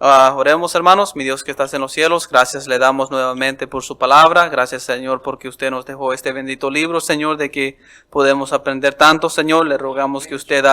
Oremos, hermanos. Mi Dios que estás en los cielos, gracias le damos nuevamente por su palabra. Gracias, Señor, porque usted nos dejó este bendito libro, Señor, de que podemos aprender tanto, Señor. Le rogamos que usted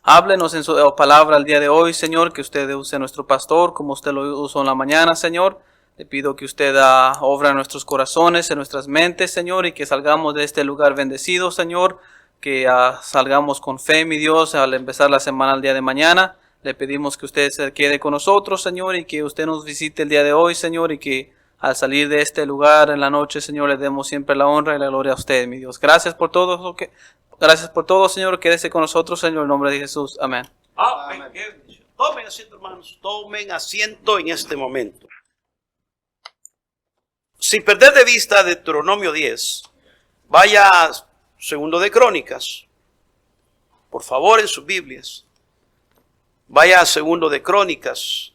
háblenos en su palabra el día de hoy, Señor, que usted use a nuestro pastor como usted lo usó en la mañana, Señor. Le pido que usted obra en nuestros corazones, en nuestras mentes, Señor, y que salgamos de este lugar bendecido, Señor. Que salgamos con fe, mi Dios, al empezar la semana el día de mañana. Le pedimos que usted se quede con nosotros, Señor, y que usted nos visite el día de hoy, Señor, y que al salir de este lugar en la noche, Señor, le demos siempre la honra y la gloria a usted, mi Dios. Gracias por todo, Señor. Quédese con nosotros, Señor, en el nombre de Jesús. Amén. Amén. Tomen asiento, hermanos. Tomen asiento en este momento. Sin perder de vista Deuteronomio 10, vaya a Segundo de Crónicas. Por favor, en sus Biblias. Vaya a Segundo de Crónicas.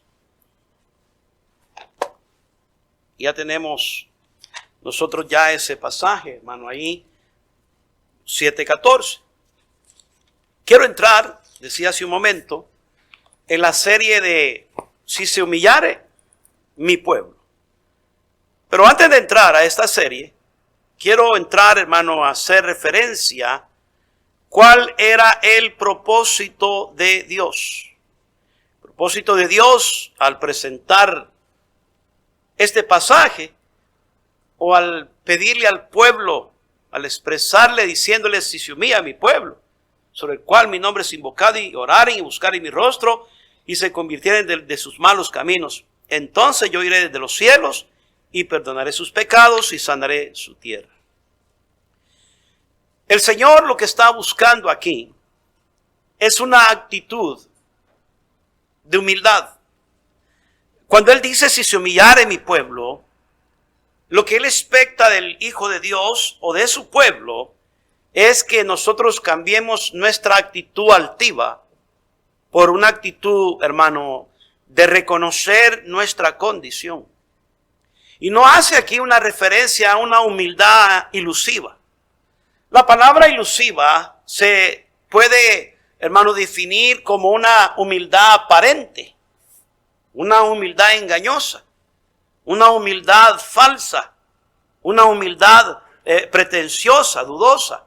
Ya tenemos nosotros ya ese pasaje, hermano, ahí, 7:14. Quiero entrar, decía hace un momento, en la serie de Si se humillare mi pueblo. Pero antes de entrar a esta serie, quiero entrar, hermano, a hacer referencia cuál era el propósito de Dios. El propósito de Dios al presentar este pasaje o al pedirle al pueblo, al expresarle, diciéndole, si se humilla mi pueblo, sobre el cual mi nombre es invocado, y oraren y buscaren mi rostro y se convirtieren de sus malos caminos, entonces yo iré desde los cielos y perdonaré sus pecados y sanaré su tierra. El Señor lo que está buscando aquí es una actitud de humildad. Cuando Él dice, si se humillare mi pueblo, lo que Él expecta del Hijo de Dios o de su pueblo es que nosotros cambiemos nuestra actitud altiva por una actitud, hermano, de reconocer nuestra condición. Y no hace aquí una referencia a una humildad ilusiva. La palabra ilusiva se puede, hermano, definir como una humildad aparente, una humildad engañosa, una humildad falsa, una humildad pretenciosa, dudosa.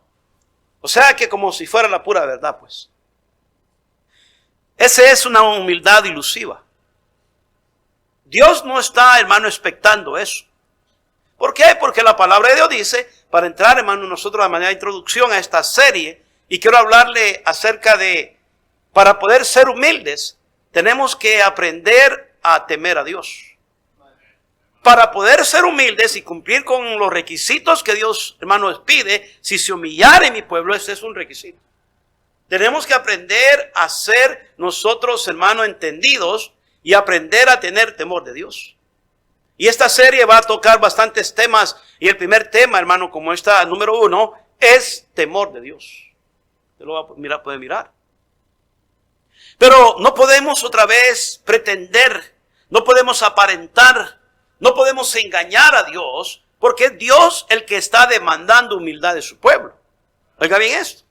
O sea que como si fuera la pura verdad, pues. Esa es una humildad ilusiva. Dios no está, hermano, expectando eso. ¿Por qué? Porque la palabra de Dios dice, para entrar, hermano, nosotros de manera de introducción a esta serie, y quiero hablarle acerca de, para poder ser humildes, tenemos que aprender a temer a Dios. Para poder ser humildes y cumplir con los requisitos que Dios, hermano, pide, si se humillare mi pueblo, ese es un requisito. Tenemos que aprender a ser nosotros, hermano, entendidos y aprender a tener temor de Dios. Y esta serie va a tocar bastantes temas, y el primer tema, hermano, como esta número 1, es temor de Dios. Usted lo va a poder mirar. Pero no podemos otra vez pretender, no podemos aparentar, no podemos engañar a Dios, porque es Dios el que está demandando humildad de su pueblo. Oiga bien esto.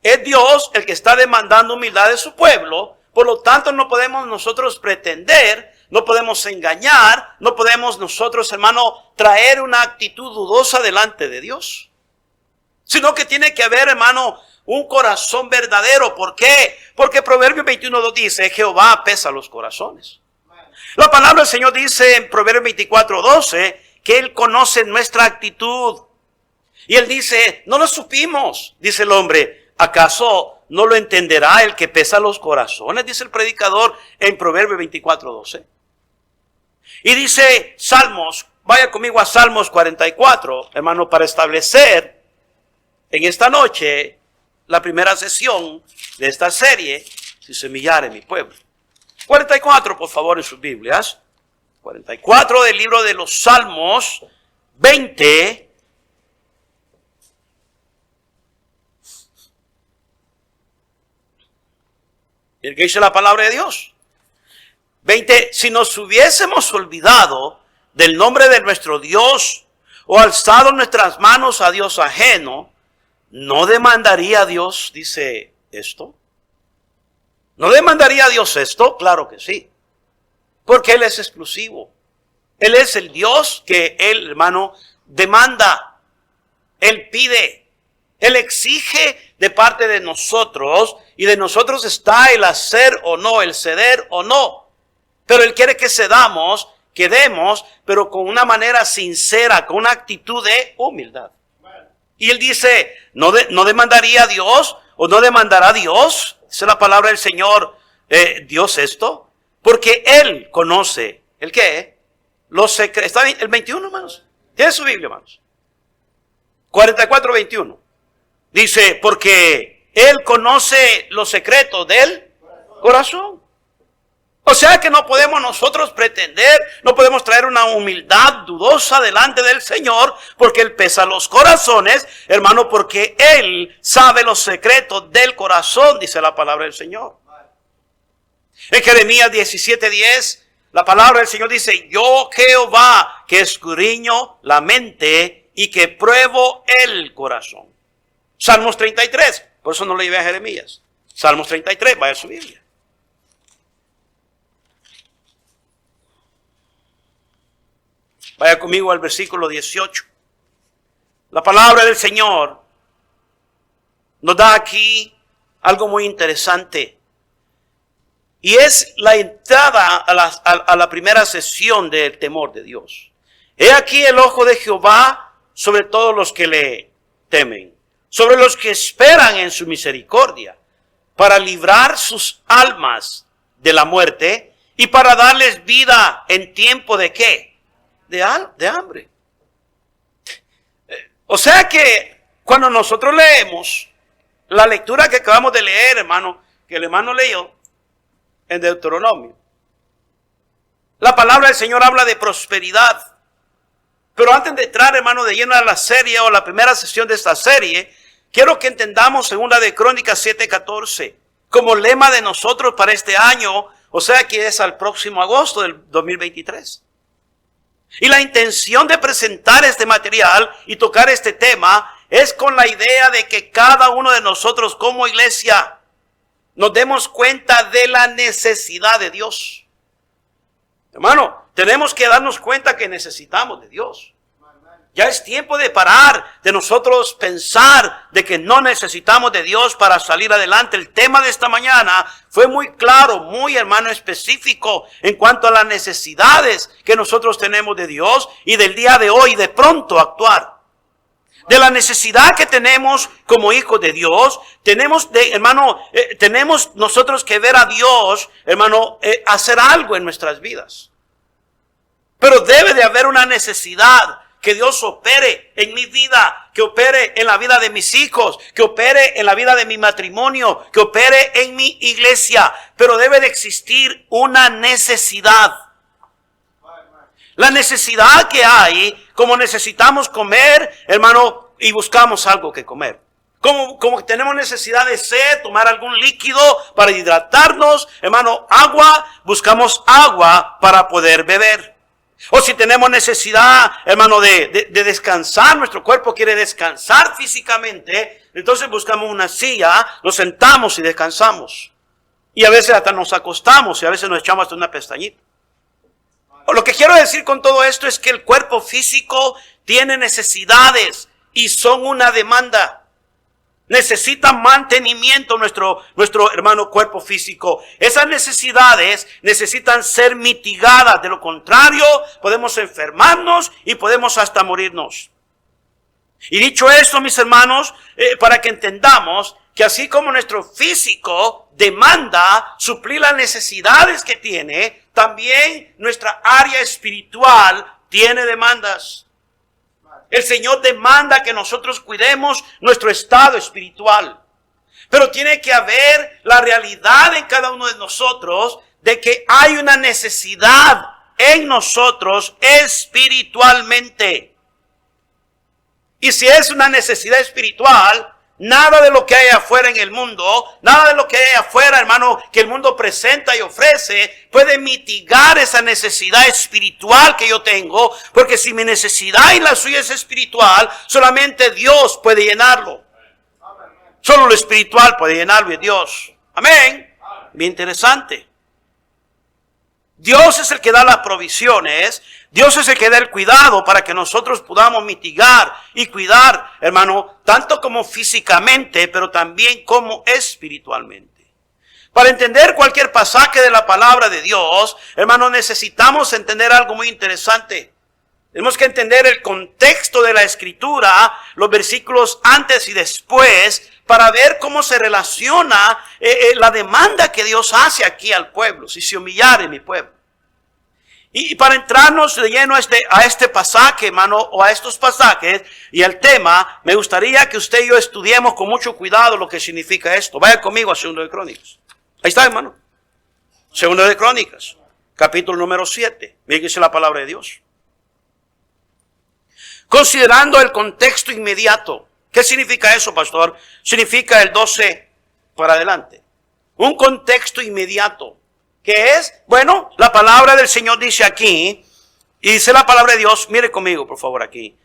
Es Dios el que está demandando humildad de su pueblo, por lo tanto no podemos nosotros pretender, no podemos engañar, no podemos nosotros, hermano, traer una actitud dudosa delante de Dios. Sino que tiene que haber, hermano, un corazón verdadero. ¿Por qué? Porque Proverbios 21:2 dice, Jehová pesa los corazones. La palabra del Señor dice en Proverbios 24:12 que Él conoce nuestra actitud. Y Él dice, no lo supimos, dice el hombre, ¿acaso no lo entenderá el que pesa los corazones? Dice el predicador en Proverbios 24:12. Y dice Salmos, vaya conmigo a Salmos 44, hermano, para establecer en esta noche la primera sesión de esta serie, si se humillare mi pueblo. 44, por favor, en sus Biblias. 44 del libro de los Salmos, 20. ¿Y el que dice la palabra de Dios? 20. Si nos hubiésemos olvidado del nombre de nuestro Dios o alzado nuestras manos a Dios ajeno, ¿no demandaría Dios, dice esto? ¿No demandaría Dios esto? Claro que sí. Porque Él es exclusivo. Él es el Dios que Él, hermano, demanda. Él pide. Él exige de parte de nosotros. Y de nosotros está el hacer o no, el ceder o no. Pero Él quiere que cedamos, que demos, pero con una manera sincera, con una actitud de humildad. Y Él dice, ¿no demandaría a Dios o no demandará a Dios? Esa es la palabra del Señor. Dios esto. Porque Él conoce. ¿El qué? Los secretos. ¿Está bien? El 21, hermanos. ¿Tiene su Biblia, hermanos? 44:21. Dice, porque Él conoce los secretos del corazón. O sea que no podemos nosotros pretender, no podemos traer una humildad dudosa delante del Señor, porque Él pesa los corazones, hermano, porque Él sabe los secretos del corazón, dice la palabra del Señor. En Jeremías 17:10, la palabra del Señor dice, yo Jehová que escudriño la mente y que pruebo el corazón. Salmos 33, por eso no le llevé a Jeremías. Salmos 33, vaya a su Biblia. Vaya conmigo al versículo 18. La palabra del Señor nos da aquí algo muy interesante. Y es la entrada a la primera sesión del temor de Dios. He aquí el ojo de Jehová sobre todos los que le temen, sobre los que esperan en su misericordia, para librar sus almas de la muerte y para darles vida en tiempo de ¿qué? De hambre. O sea que cuando nosotros leemos la lectura que acabamos de leer, hermano, que el hermano leyó en Deuteronomio, la palabra del Señor habla de prosperidad. Pero antes de entrar, hermano, de lleno a la serie o la primera sesión de esta serie, quiero que entendamos segunda de Crónicas 7:14 como lema de nosotros para este año, o sea que es al próximo agosto del 2023. Y la intención de presentar este material y tocar este tema es con la idea de que cada uno de nosotros como iglesia nos demos cuenta de la necesidad de Dios. Hermano, tenemos que darnos cuenta que necesitamos de Dios. Ya es tiempo de parar, de nosotros pensar de que no necesitamos de Dios para salir adelante. El tema de esta mañana fue muy claro, muy hermano específico en cuanto a las necesidades que nosotros tenemos de Dios y del día de hoy de pronto actuar. De la necesidad que tenemos como hijos de Dios, tenemos nosotros que ver a Dios, hermano, hacer algo en nuestras vidas. Pero debe de haber una necesidad que Dios opere en mi vida, que opere en la vida de mis hijos, que opere en la vida de mi matrimonio, que opere en mi iglesia. Pero debe de existir una necesidad. La necesidad que hay, como necesitamos comer, hermano, y buscamos algo que comer. Como tenemos necesidad de sed, tomar algún líquido para hidratarnos, hermano, agua, buscamos agua para poder beber. O si tenemos necesidad, hermano, de descansar, nuestro cuerpo quiere descansar físicamente, entonces buscamos una silla, nos sentamos y descansamos. Y a veces hasta nos acostamos y a veces nos echamos hasta una pestañita. Lo que quiero decir con todo esto es que el cuerpo físico tiene necesidades y son una demanda. Necesita mantenimiento nuestro hermano cuerpo físico. Esas necesidades necesitan ser mitigadas. De lo contrario, podemos enfermarnos y podemos hasta morirnos. Y dicho esto, mis hermanos, para que entendamos que así como nuestro físico demanda suplir las necesidades que tiene, también nuestra área espiritual tiene demandas. El Señor demanda que nosotros cuidemos nuestro estado espiritual. Pero tiene que haber la realidad en cada uno de nosotros de que hay una necesidad en nosotros espiritualmente. Y si es una necesidad espiritual, nada de lo que hay afuera en el mundo, nada de lo que hay afuera, hermano, que el mundo presenta y ofrece, puede mitigar esa necesidad espiritual que yo tengo, porque si mi necesidad y la suya es espiritual, solamente Dios puede llenarlo. Solo lo espiritual puede llenarlo, y Dios. Amén. Bien interesante. Dios es el que da las provisiones. Dios es el que da el cuidado para que nosotros podamos mitigar y cuidar, hermano, tanto como físicamente, pero también como espiritualmente. Para entender cualquier pasaje de la palabra de Dios, hermano, necesitamos entender algo muy interesante. Tenemos que entender el contexto de la escritura, los versículos antes y después, para ver cómo se relaciona la demanda que Dios hace aquí al pueblo, si se humillare mi pueblo. Y para entrarnos de lleno a este pasaje, hermano, o a estos pasajes y al tema, me gustaría que usted y yo estudiemos con mucho cuidado lo que significa esto. Vaya conmigo a 2 de Crónicas. Ahí está, hermano. 2 de Crónicas, capítulo número 7. Miren que dice la palabra de Dios. Considerando el contexto inmediato. ¿Qué significa eso, pastor? Significa el 12 para adelante. Un contexto inmediato. ¿Qué es? Bueno, la palabra del Señor dice aquí, y dice la palabra de Dios, mire conmigo por favor aquí.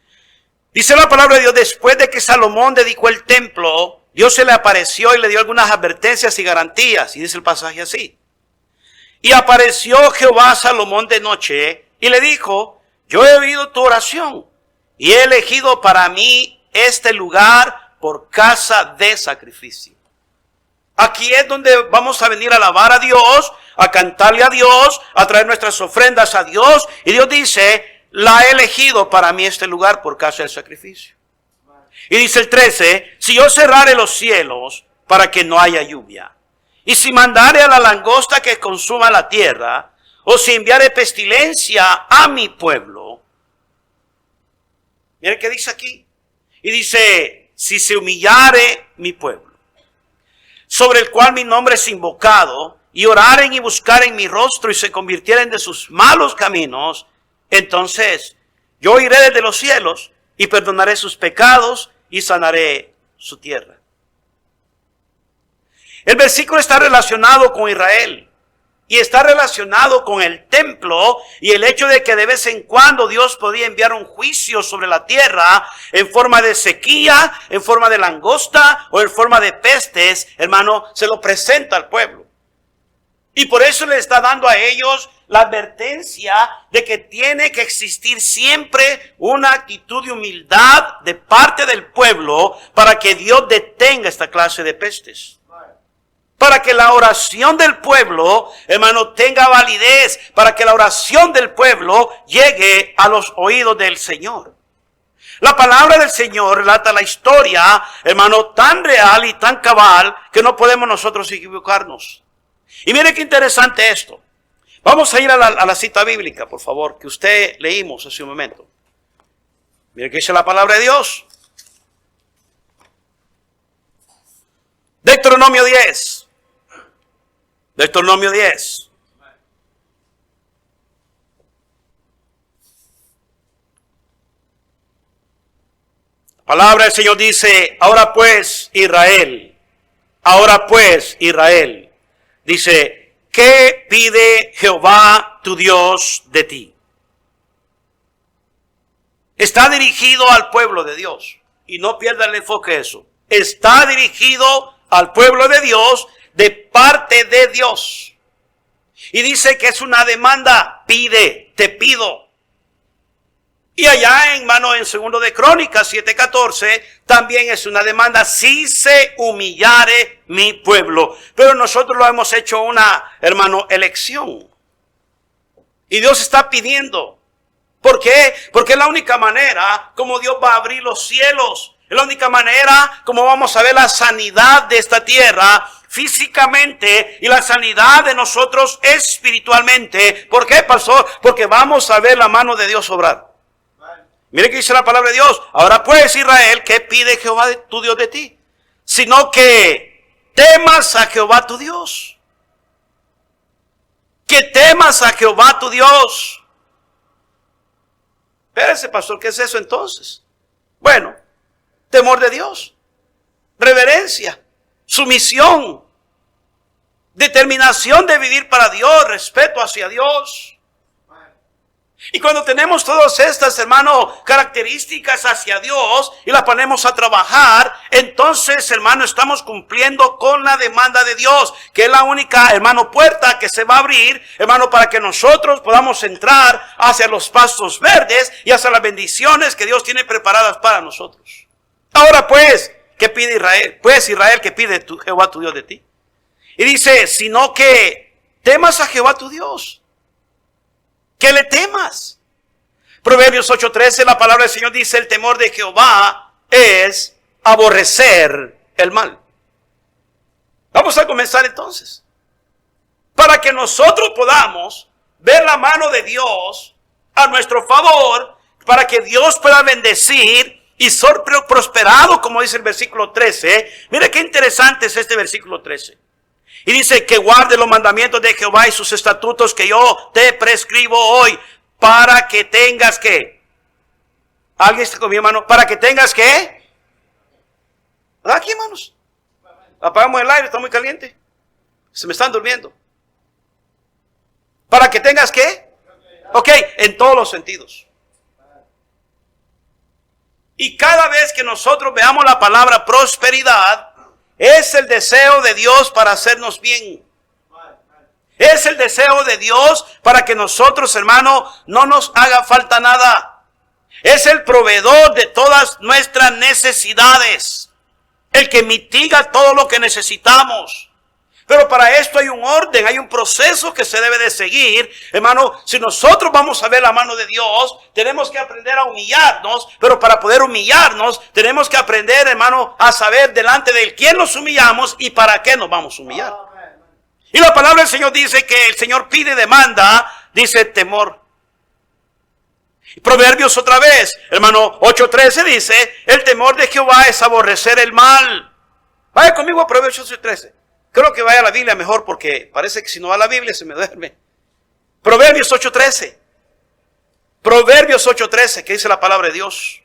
Dice la palabra de Dios, después de que Salomón dedicó el templo, Dios se le apareció y le dio algunas advertencias y garantías. Y dice el pasaje así. Y apareció Jehová a Salomón de noche y le dijo, yo he oído tu oración y he elegido para mí este lugar por casa de sacrificio. Aquí es donde vamos a venir a alabar a Dios, a cantarle a Dios, a traer nuestras ofrendas a Dios. Y Dios dice, la he elegido para mí este lugar por casa del sacrificio. Y dice el 13, si yo cerrare los cielos para que no haya lluvia, y si mandare a la langosta que consuma la tierra, o si enviare pestilencia a mi pueblo. Mire qué dice aquí. Y dice, si se humillare mi pueblo, sobre el cual mi nombre es invocado, y oraren y buscaren mi rostro y se convirtieren de sus malos caminos, entonces yo iré desde los cielos y perdonaré sus pecados y sanaré su tierra. El versículo está relacionado con Israel y está relacionado con el templo y el hecho de que de vez en cuando Dios podía enviar un juicio sobre la tierra en forma de sequía, en forma de langosta o en forma de pestes. Hermano, se lo presenta al pueblo. Y por eso le está dando a ellos la advertencia de que tiene que existir siempre una actitud de humildad de parte del pueblo para que Dios detenga esta clase de pestes. Para que la oración del pueblo, hermano, tenga validez. Para que la oración del pueblo llegue a los oídos del Señor. La palabra del Señor relata la historia, hermano, tan real y tan cabal que no podemos nosotros equivocarnos. Y mire qué interesante esto. Vamos a ir a la cita bíblica, por favor, que usted leímos hace un momento. Mire qué dice la palabra de Dios. Deuteronomio 10. Deuteronomio 10. La palabra del Señor dice, ahora pues Israel, dice, ¿qué pide Jehová tu Dios de ti? Está dirigido al pueblo de Dios. Y no pierda el enfoque de eso. Está dirigido al pueblo de Dios de parte de Dios. Y dice que es una demanda, pide, te pido. Y allá en 2 de Crónicas 7:14 también es una demanda, si se humillare mi pueblo. Pero nosotros lo hemos hecho una, hermano, elección. Y Dios está pidiendo. ¿Por qué? Porque es la única manera como Dios va a abrir los cielos. Es la única manera como vamos a ver la sanidad de esta tierra físicamente y la sanidad de nosotros espiritualmente. ¿Por qué, pastor? Porque vamos a ver la mano de Dios obrar. Mire que dice la palabra de Dios. Ahora pues, Israel, ¿qué pide Jehová tu Dios de ti? Sino que temas a Jehová tu Dios. Que temas a Jehová tu Dios. Espérese, pastor, ¿qué es eso entonces? Bueno, temor de Dios, reverencia, sumisión, determinación de vivir para Dios, respeto hacia Dios. Y cuando tenemos todas estas, hermano, características hacia Dios y las ponemos a trabajar, entonces, hermano, estamos cumpliendo con la demanda de Dios, que es la única, hermano, puerta que se va a abrir, hermano, para que nosotros podamos entrar hacia los pastos verdes y hacia las bendiciones que Dios tiene preparadas para nosotros. Ahora, pues, ¿qué pide Israel? Pues, Israel, ¿qué pide Jehová tu Dios de ti? Y dice, sino que temas a Jehová tu Dios. Que le temas. Proverbios 8:13, la palabra del Señor dice, el temor de Jehová es aborrecer el mal. Vamos a comenzar entonces. Para que nosotros podamos ver la mano de Dios a nuestro favor, para que Dios pueda bendecir y ser prosperado, como dice el versículo 13. Mire qué interesante es este versículo 13. Y dice que guarde los mandamientos de Jehová y sus estatutos que yo te prescribo hoy, para que tengas que. ¿Alguien está conmigo, hermano? Para que tengas que. Aquí, hermanos. Apagamos el aire, está muy caliente. Se me están durmiendo. Para que tengas que. Ok, en todos los sentidos. Y cada vez que nosotros veamos la palabra prosperidad, es el deseo de Dios para hacernos bien. Es el deseo de Dios para que nosotros, hermano, no nos haga falta nada. Es el proveedor de todas nuestras necesidades. El que mitiga todo lo que necesitamos. Pero para esto hay un orden, hay un proceso que se debe de seguir. Hermano, si nosotros vamos a ver la mano de Dios, tenemos que aprender a humillarnos. Pero para poder humillarnos, tenemos que aprender, hermano, a saber delante de quién nos humillamos y para qué nos vamos a humillar. Y la palabra del Señor dice que el Señor pide, demanda, dice temor. Proverbios otra vez, hermano, 8:13 dice, el temor de Jehová es aborrecer el mal. Vaya conmigo a Proverbios 8:13. Creo que vaya a la Biblia mejor porque parece que si no va a la Biblia se me duerme. Proverbios 8:13. Proverbios 8:13, que dice la palabra de Dios.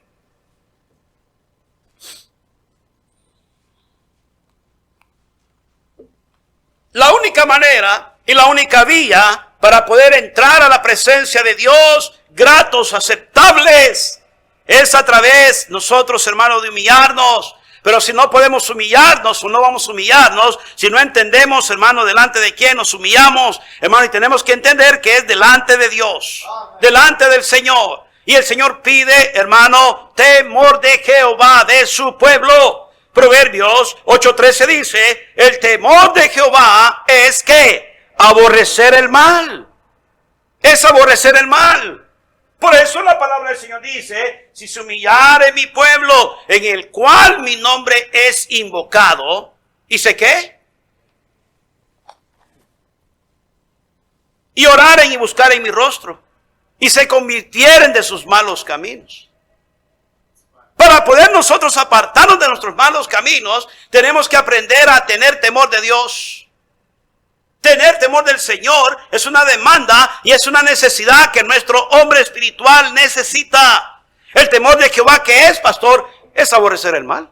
La única manera y la única vía para poder entrar a la presencia de Dios, gratos, aceptables, es a través nosotros, hermanos, de humillarnos. Pero si no podemos humillarnos o no vamos a humillarnos, si no entendemos, hermano, delante de quién nos humillamos, hermano, y tenemos que entender que es delante de Dios, delante del Señor. Y el Señor pide, hermano, temor de Jehová, de su pueblo. Proverbios 8:13 dice, el temor de Jehová es que aborrecer el mal. Es aborrecer el mal. Por eso la palabra del Señor dice, si se humillare mi pueblo, en el cual mi nombre es invocado, ¿dice qué? Y oraren y buscaren mi rostro, y se convirtieren de sus malos caminos. Para poder nosotros apartarnos de nuestros malos caminos, tenemos que aprender a tener temor de Dios. Tener temor del Señor es una demanda y es una necesidad que nuestro hombre espiritual necesita. El temor de Jehová, ¿qué es, pastor? Es aborrecer el mal.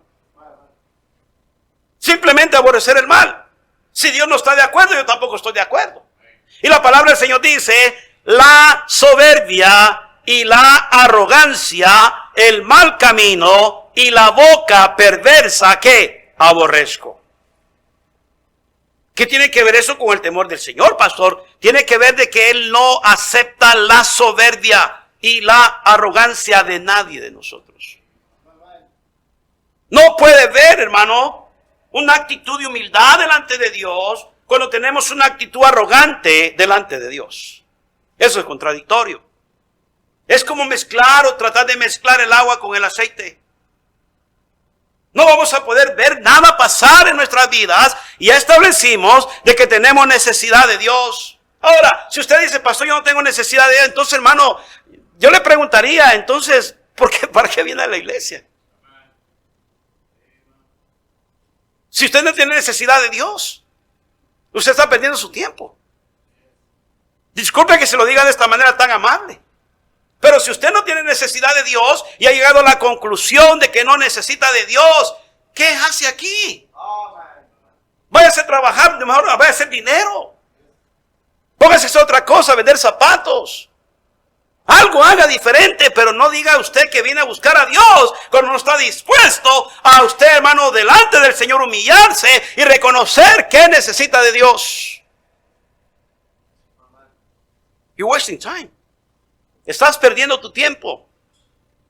Simplemente aborrecer el mal. Si Dios no está de acuerdo, yo tampoco estoy de acuerdo. Y la palabra del Señor dice, la soberbia y la arrogancia, el mal camino y la boca perversa que aborrezco. ¿Qué tiene que ver eso con el temor del Señor, pastor? Tiene que ver de que Él no acepta la soberbia y la arrogancia de nadie de nosotros. No puede ver, hermano, una actitud de humildad delante de Dios cuando tenemos una actitud arrogante delante de Dios. Eso es contradictorio. Es como mezclar o tratar de mezclar el agua con el aceite. No vamos a poder ver nada pasar en nuestras vidas y ya establecimos de que tenemos necesidad de Dios. Ahora, si usted dice, pastor, yo no tengo necesidad de Dios, entonces, hermano, yo le preguntaría, entonces, ¿para qué viene a la iglesia? Si usted no tiene necesidad de Dios, usted está perdiendo su tiempo. Disculpe que se lo diga de esta manera tan amable. Pero si usted no tiene necesidad de Dios y ha llegado a la conclusión de que no necesita de Dios, ¿qué hace aquí? Váyase a trabajar, mejor vaya a hacer dinero. Póngase a hacer otra cosa, vender zapatos. Algo haga diferente, pero no diga usted que viene a buscar a Dios cuando no está dispuesto a usted, hermano, delante del Señor humillarse y reconocer que necesita de Dios. You're wasting time. Estás perdiendo tu tiempo.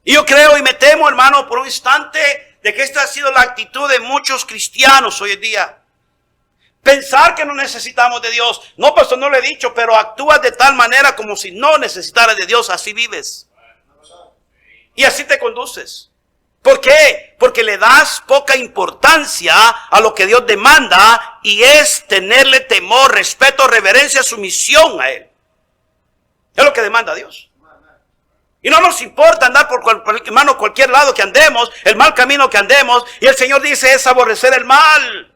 Y yo creo y me temo, hermano, por un instante de que esta ha sido la actitud de muchos cristianos hoy en día. Pensar que no necesitamos de Dios. No, pastor, no le he dicho, pero actúas de tal manera como si no necesitaras de Dios. Así vives. Y así te conduces. ¿Por qué? Porque le das poca importancia a lo que Dios demanda y es tenerle temor, respeto, reverencia, sumisión a Él. Es lo que demanda Dios. Y no nos importa andar por hermano, cualquier lado que andemos, el mal camino que andemos. Y el Señor dice es aborrecer el mal.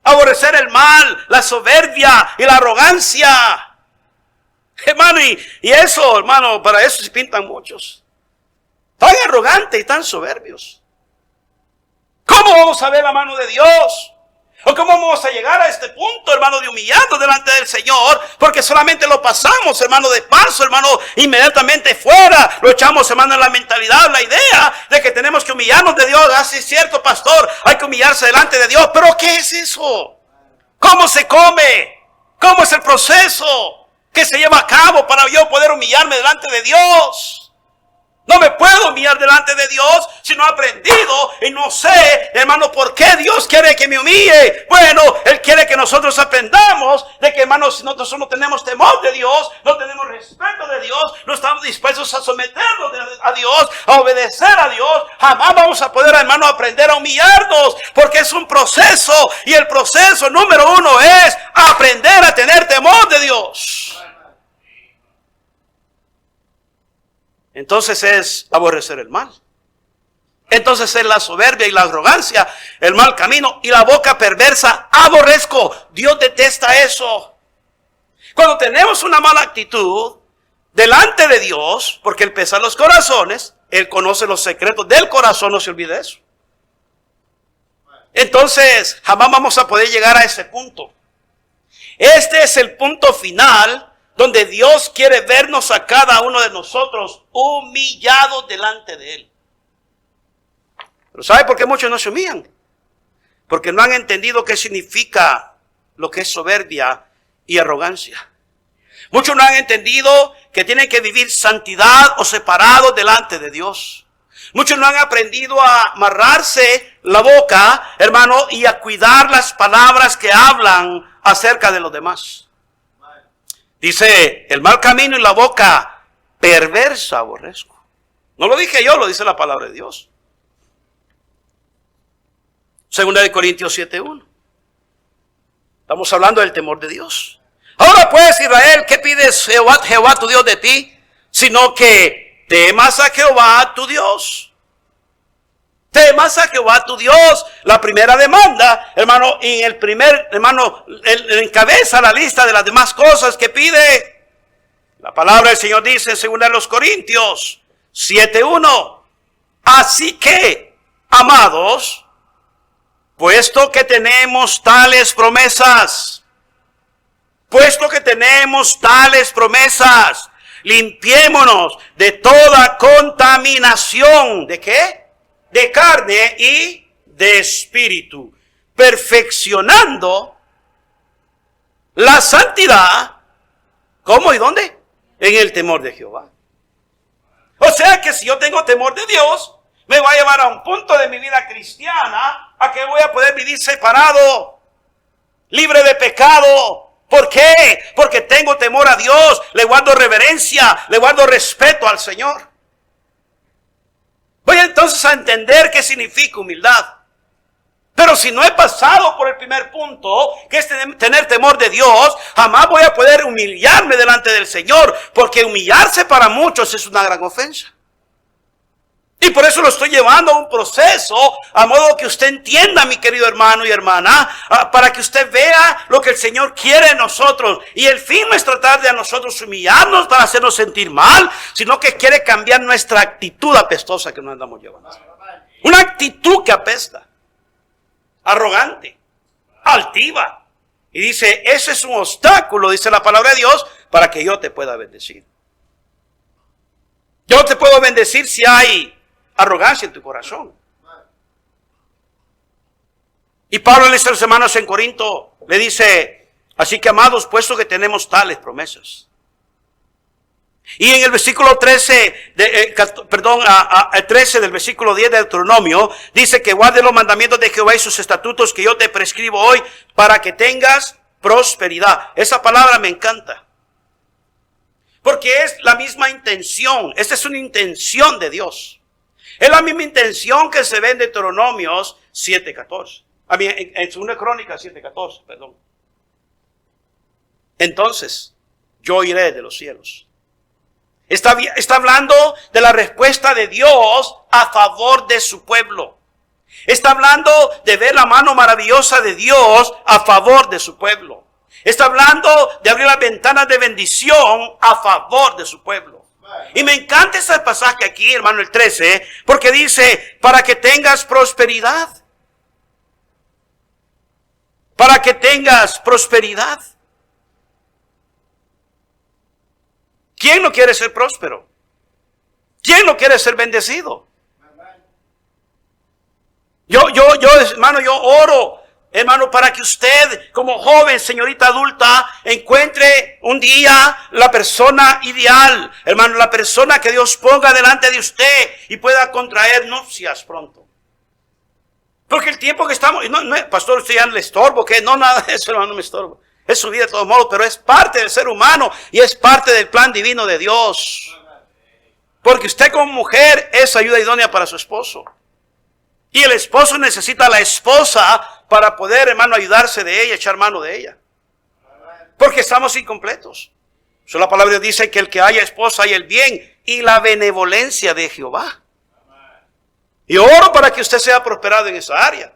Aborrecer el mal, la soberbia y la arrogancia. Hermano, y eso, hermano, para eso se pintan muchos. Tan arrogantes y tan soberbios. ¿Cómo vamos a ver la mano de Dios? ¿O cómo vamos a llegar a este punto, hermano, de humillarnos delante del Señor? Porque solamente lo pasamos, hermano, de paso, hermano, inmediatamente fuera. Lo echamos, hermano, en la mentalidad, la idea de que tenemos que humillarnos de Dios. Ah, sí, es cierto, pastor, hay que humillarse delante de Dios. ¿Pero qué es eso? ¿Cómo se come? ¿Cómo es el proceso que se lleva a cabo para yo poder humillarme delante de Dios? No me puedo humillar delante de Dios si no he aprendido y no sé, hermano, por qué Dios quiere que me humille. Bueno, Él quiere que nosotros aprendamos de que, hermano, si nosotros no tenemos temor de Dios, no tenemos respeto de Dios, no estamos dispuestos a someternos a Dios, a obedecer a Dios, jamás vamos a poder, hermano, aprender a humillarnos, porque es un proceso y el proceso número 1 es aprender a tener temor de Dios. Entonces es aborrecer el mal. Entonces es la soberbia y la arrogancia, el mal camino y la boca perversa. Aborrezco. Dios detesta eso. Cuando tenemos una mala actitud delante de Dios, porque Él pesa los corazones, Él conoce los secretos del corazón, no se olvide eso. Entonces jamás vamos a poder llegar a ese punto. Este es el punto final donde Dios quiere vernos a cada uno de nosotros humillados delante de Él. Pero ¿sabe por qué muchos no se humillan? Porque no han entendido qué significa lo que es soberbia y arrogancia. Muchos no han entendido que tienen que vivir santidad o separados delante de Dios. Muchos no han aprendido a amarrarse la boca, hermano, y a cuidar las palabras que hablan acerca de los demás. Dice, el mal camino y la boca perversa aborrezco. No lo dije yo, lo dice la palabra de Dios. 2 de Corintios 7:1. Estamos hablando del temor de Dios. Ahora pues, Israel, ¿qué pides Jehová tu Dios de ti? Sino que temas a Jehová tu Dios. Temas a Jehová tu Dios. La primera demanda, hermano, y el primer, hermano, encabeza la lista de las demás cosas que pide. La palabra del Señor dice en 2 de los Corintios 7:1. Así que, amados, puesto que tenemos tales promesas, limpiémonos de toda contaminación. ¿De qué? De carne y de espíritu, perfeccionando la santidad. ¿Cómo y dónde? En el temor de Jehová. O sea que si yo tengo temor de Dios, me va a llevar a un punto de mi vida cristiana a que voy a poder vivir separado, libre de pecado. ¿Por qué? Porque tengo temor a Dios, le guardo reverencia, le guardo respeto al Señor. Voy entonces a entender qué significa humildad. Pero si no he pasado por el primer punto, que es tener temor de Dios, jamás voy a poder humillarme delante del Señor, porque humillarse para muchos es una gran ofensa. Y por eso lo estoy llevando a un proceso, a modo que usted entienda, mi querido hermano y hermana, para que usted vea lo que el Señor quiere de nosotros. Y el fin no es tratar de a nosotros humillarnos para hacernos sentir mal, sino que quiere cambiar nuestra actitud apestosa que nos andamos llevando. Una actitud que apesta, arrogante, altiva. Y dice, ese es un obstáculo, dice la palabra de Dios, para que yo te pueda bendecir. Yo no te puedo bendecir si hay arrogancia en tu corazón. Y Pablo le dice a los hermanos en Corinto, le dice, así que amados, puesto que tenemos tales promesas. Y en el versículo 13, 13 del versículo 10 de Deuteronomio, dice que guarde los mandamientos de Jehová y sus estatutos que yo te prescribo hoy para que tengas prosperidad. Esa palabra me encanta. Porque es la misma intención. Esta es una intención de Dios. Es la misma intención que se ve en Deuteronomios 7:14. En 2 Crónicas 7:14, perdón. Entonces, yo iré de los cielos. Está hablando de la respuesta de Dios a favor de su pueblo. Está hablando de ver la mano maravillosa de Dios a favor de su pueblo. Está hablando de abrir las ventanas de bendición a favor de su pueblo. Y me encanta ese pasaje aquí, hermano, el 13, porque dice, para que tengas prosperidad. Para que tengas prosperidad. ¿Quién no quiere ser próspero? ¿Quién no quiere ser bendecido? Hermano, yo oro, hermano, para que usted, como joven, señorita adulta, encuentre un día la persona ideal, hermano, la persona que Dios ponga delante de usted y pueda contraer nupcias pronto. Porque el tiempo que estamos, pastor, usted ya no le estorbo, que no, nada de eso, hermano, no me estorbo. Es su vida de todos modos, pero es parte del ser humano y es parte del plan divino de Dios. Porque usted como mujer es ayuda idónea para su esposo. Y el esposo necesita a la esposa para poder, hermano, ayudarse de ella, echar mano de ella. Porque estamos incompletos. So, la palabra de Dios dice que el que haya esposa haya el bien y la benevolencia de Jehová. Y oro para que usted sea prosperado en esa área.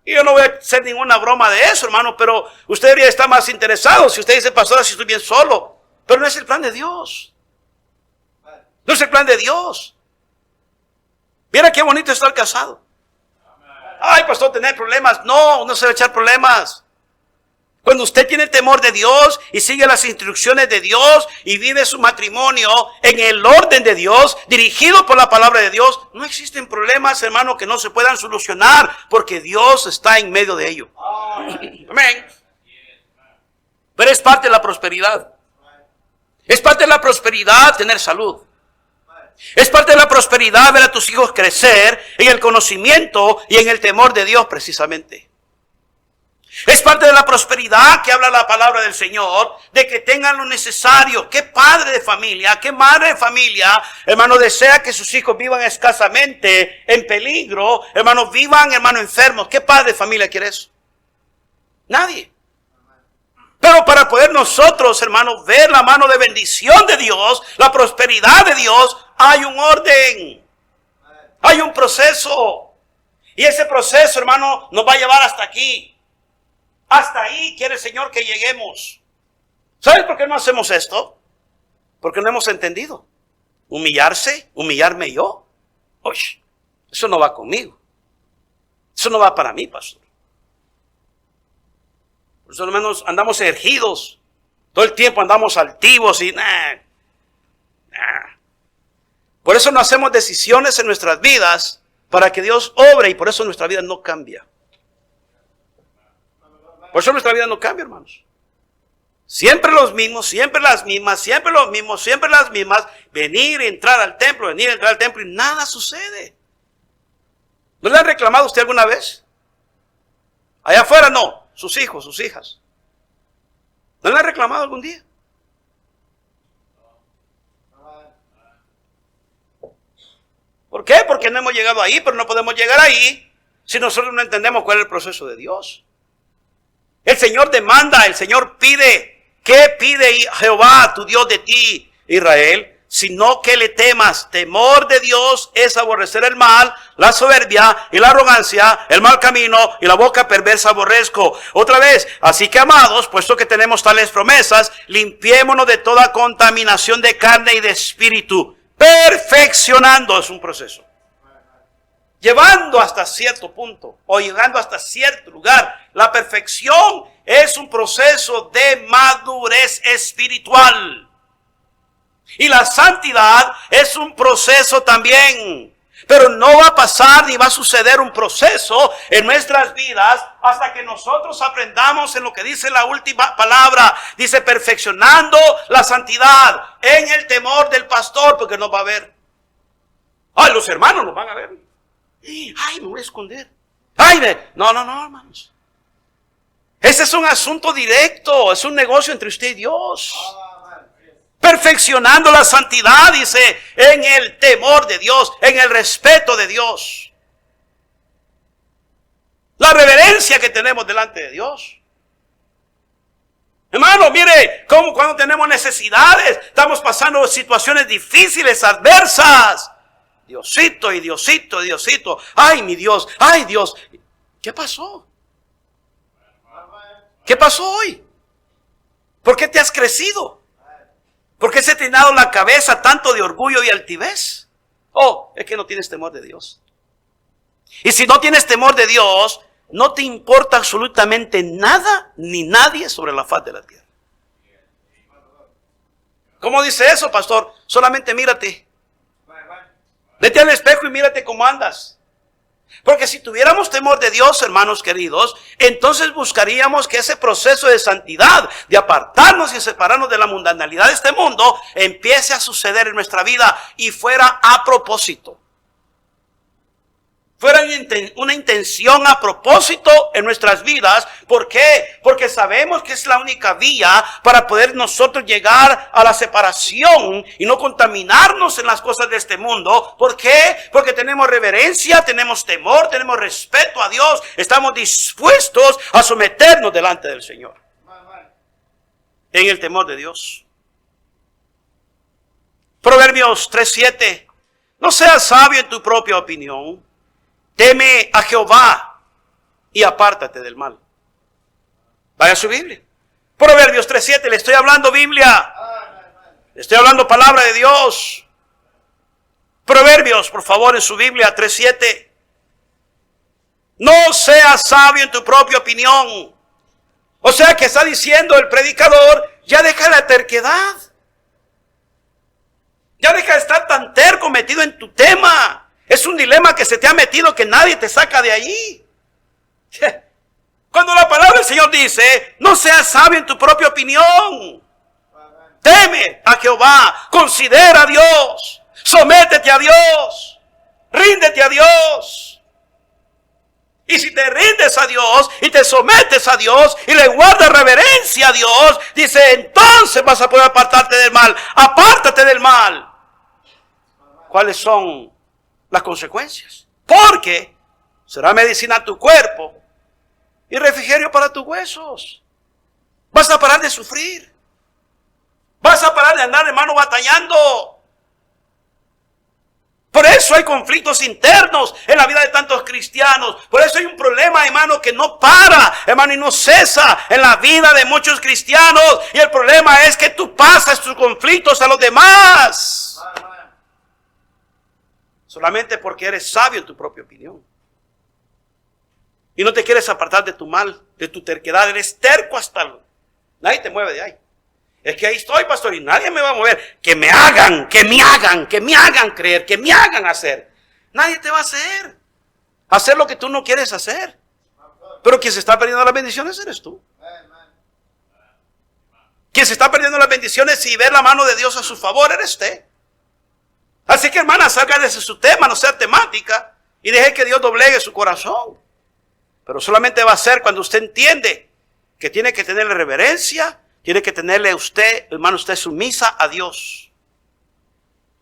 Y yo no voy a hacer ninguna broma de eso, hermano, pero usted debería estar más interesado. Si usted dice, pastor, si estoy bien solo. Pero no es el plan de Dios. No es el plan de Dios. Mira qué bonito estar casado. Ay, pastor, tener problemas. No se va a echar problemas. Cuando usted tiene temor de Dios y sigue las instrucciones de Dios y vive su matrimonio en el orden de Dios, dirigido por la palabra de Dios, no existen problemas, hermano, que no se puedan solucionar porque Dios está en medio de ello. Amén. Pero es parte de la prosperidad. Es parte de la prosperidad tener salud. Es parte de la prosperidad ver a tus hijos crecer en el conocimiento y en el temor de Dios precisamente. Es parte de la prosperidad que habla la palabra del Señor, de que tengan lo necesario. ¿Qué padre de familia, qué madre de familia, hermano, desea que sus hijos vivan escasamente, en peligro, hermano, vivan, hermano, enfermos? ¿Qué padre de familia quiere eso? Nadie. Pero para poder nosotros, hermano, ver la mano de bendición de Dios, la prosperidad de Dios, hay un orden. Hay un proceso. Y ese proceso, hermano, nos va a llevar hasta aquí. Hasta ahí quiere el Señor que lleguemos. ¿Sabes por qué no hacemos esto? Porque no hemos entendido. Humillarme yo. Oye, eso no va conmigo. Eso no va para mí, pastor. Por eso, hermanos, andamos ergidos. Todo el tiempo andamos altivos y Por eso no hacemos decisiones en nuestras vidas para que Dios obre y por eso nuestra vida no cambia. Por eso nuestra vida no cambia, hermanos. Siempre los mismos, siempre las mismas, siempre los mismos, siempre las mismas. Venir y entrar al templo y nada sucede. ¿No le han reclamado a usted alguna vez? Allá afuera no, sus hijos, sus hijas. ¿No le han reclamado algún día? ¿Por qué? Porque no hemos llegado ahí, pero no podemos llegar ahí si nosotros no entendemos cuál es el proceso de Dios. El Señor demanda, el Señor pide. ¿Qué pide Jehová, tu Dios, de ti, Israel? Sino que le temas. Temor de Dios es aborrecer el mal, la soberbia y la arrogancia, el mal camino y la boca perversa aborrezco. Otra vez, así que amados, puesto que tenemos tales promesas, limpiémonos de toda contaminación de carne y de espíritu. Perfeccionando es un proceso. Llevando hasta cierto punto o llegando hasta cierto lugar. La perfección es un proceso de madurez espiritual. Y la santidad es un proceso también. Pero no va a pasar ni va a suceder un proceso en nuestras vidas hasta que nosotros aprendamos en lo que dice la última palabra. Dice, perfeccionando la santidad en el temor del pastor, porque nos va a ver. Ay, los hermanos nos van a ver. Ay, me voy a esconder. Ay, no, hermanos. Ese es un asunto directo, es un negocio entre usted y Dios. Perfeccionando la santidad, dice, en el temor de Dios, en el respeto de Dios. La reverencia que tenemos delante de Dios. Hermano, mire, cómo cuando tenemos necesidades, estamos pasando situaciones difíciles, adversas. Diosito y Diosito y Diosito. Ay, mi Dios, ay Dios. ¿Qué pasó? ¿Qué pasó hoy? ¿Por qué te has crecido? ¿Por qué se te ha llenado la cabeza tanto de orgullo y altivez? Oh, es que no tienes temor de Dios. Y si no tienes temor de Dios, no te importa absolutamente nada ni nadie sobre la faz de la tierra. ¿Cómo dice eso, pastor? Solamente mírate. Vete al espejo y mírate cómo andas. Porque si tuviéramos temor de Dios, hermanos queridos, entonces buscaríamos que ese proceso de santidad, de apartarnos y separarnos de la mundanalidad de este mundo, empiece a suceder en nuestra vida y fuera a propósito. Fuera una intención a propósito en nuestras vidas. ¿Por qué? Porque sabemos que es la única vía para poder nosotros llegar a la separación y no contaminarnos en las cosas de este mundo. ¿Por qué? Porque tenemos reverencia, tenemos temor, tenemos respeto a Dios. Estamos dispuestos a someternos delante del Señor. En el temor de Dios. Proverbios 3:7. No seas sabio en tu propia opinión. Teme a Jehová y apártate del mal. Vaya a su Biblia. Proverbios 3:7. Le estoy hablando Biblia. Le estoy hablando palabra de Dios. Proverbios, por favor, en su Biblia 3:7. No seas sabio en tu propia opinión. O sea que está diciendo el predicador, ya deja la terquedad. Ya deja de estar tan terco metido en tu tema. Es un dilema que se te ha metido que nadie te saca de allí. Cuando la palabra del Señor dice, no seas sabio en tu propia opinión. Teme a Jehová, considera a Dios, sométete a Dios, ríndete a Dios. Y si te rindes a Dios y te sometes a Dios y le guardas reverencia a Dios, dice, entonces vas a poder apartarte del mal. Apártate del mal. ¿Cuáles son las consecuencias? Porque será medicina a tu cuerpo y refrigerio para tus huesos. Vas a parar de sufrir. Vas a parar de andar, hermano, batallando. Por eso hay conflictos internos en la vida de tantos cristianos. Por eso hay un problema, hermano, que no para, hermano, y no cesa en la vida de muchos cristianos. Y el problema es que tú pasas tus conflictos a los demás. Solamente porque eres sabio en tu propia opinión. Y no te quieres apartar de tu mal, de tu terquedad. Eres terco hasta nadie te mueve de ahí. Es que ahí estoy, pastor, y nadie me va a mover. Que me hagan creer, que me hagan hacer. Nadie te va a hacer lo que tú no quieres hacer. Pero quien se está perdiendo las bendiciones eres tú. Quien se está perdiendo las bendiciones y ver la mano de Dios a su favor eres usted. Así que, hermana, salga de su tema, no sea temática, y deje que Dios doblegue su corazón. Pero solamente va a ser cuando usted entiende que tiene que tenerle reverencia, tiene que tenerle usted, hermano, usted sumisa a Dios.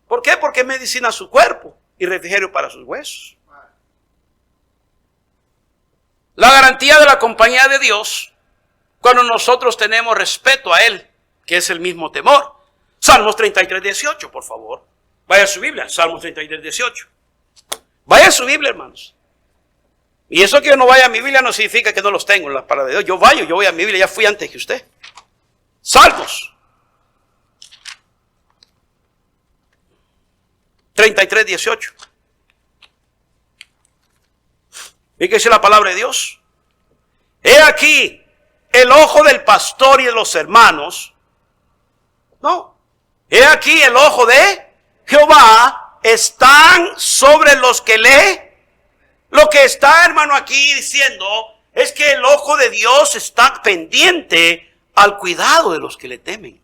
¿Por qué? Porque es medicina a su cuerpo y refrigerio para sus huesos. La garantía de la compañía de Dios, cuando nosotros tenemos respeto a Él, que es el mismo temor. Salmos 33:18, por favor. Vaya a su Biblia, Salmos 33:18. Vaya a su Biblia, hermanos. Y eso que yo no vaya a mi Biblia no significa que no los tengo en la palabra de Dios. Yo voy a mi Biblia, ya fui antes que usted. Salmos 33:18. ¿Y qué dice la palabra de Dios? He aquí el ojo del pastor y de los hermanos. No. He aquí el ojo de Jehová están sobre los que le. Lo que está, hermano, aquí diciendo es que el ojo de Dios está pendiente al cuidado de los que le temen.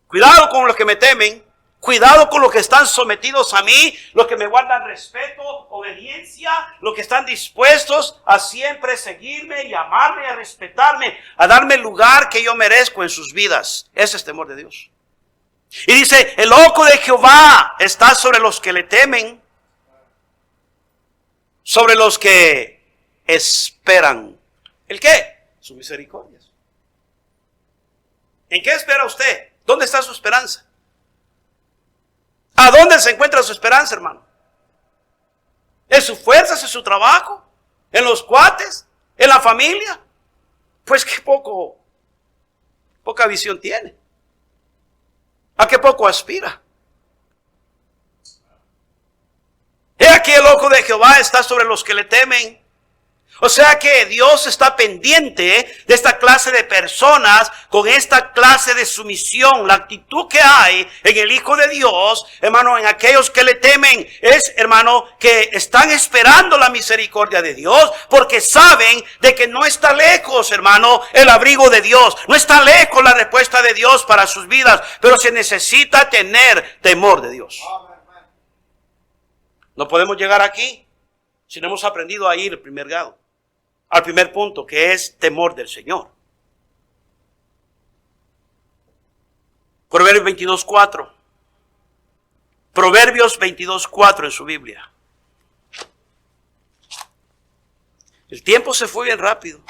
Cuidado con los que me temen. Cuidado con los que están sometidos a mí, los que me guardan respeto, obediencia, los que están dispuestos a siempre seguirme y amarme y a respetarme, a darme el lugar que yo merezco en sus vidas. Ese es temor de Dios. Y dice, el ojo de Jehová está sobre los que le temen, sobre los que esperan. ¿El qué? Sus misericordias. ¿En qué espera usted? ¿Dónde está su esperanza? ¿A dónde se encuentra su esperanza, hermano? ¿En sus fuerzas, en su trabajo? ¿En los cuates? ¿En la familia? Pues qué poca visión tiene. ¿A qué poco aspira? He aquí el ojo de Jehová está sobre los que le temen. O sea que Dios está pendiente de esta clase de personas con esta clase de sumisión. La actitud que hay en el Hijo de Dios, hermano, en aquellos que le temen, es, hermano, que están esperando la misericordia de Dios porque saben de que no está lejos, hermano, el abrigo de Dios. No está lejos la respuesta de Dios para sus vidas, pero se necesita tener temor de Dios. No podemos llegar aquí si no hemos aprendido a ir al primer grado. Al primer punto, que es temor del Señor. Proverbios 22:4. Proverbios 22:4 en su Biblia. El tiempo se fue bien rápido.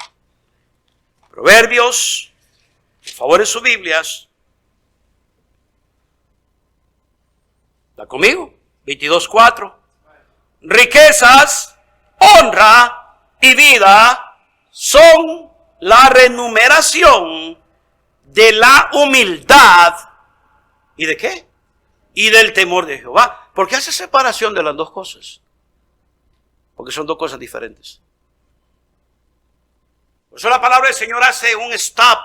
Proverbios, por favor, en sus Biblias. ¿Está conmigo? 22:4. Riquezas, honra y vida son la remuneración de la humildad. ¿Y de qué? Y del temor de Jehová. ¿Por qué hace separación de las dos cosas? Porque son dos cosas diferentes. Por eso la palabra del Señor hace un stop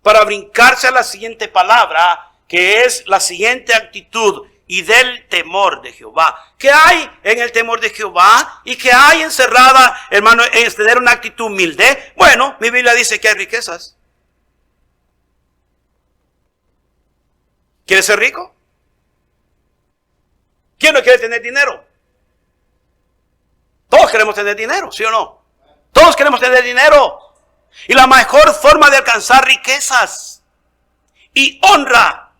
para brincarse a la siguiente palabra, que es la siguiente actitud. Y del temor de Jehová. ¿Qué hay en el temor de Jehová? ¿Y qué hay encerrada, hermano, en tener una actitud humilde? Bueno, mi Biblia dice que hay riquezas. ¿Quieres ser rico? ¿Quién no quiere tener dinero? Todos queremos tener dinero, ¿sí o no? Todos queremos tener dinero. Y la mejor forma de alcanzar riquezas y honra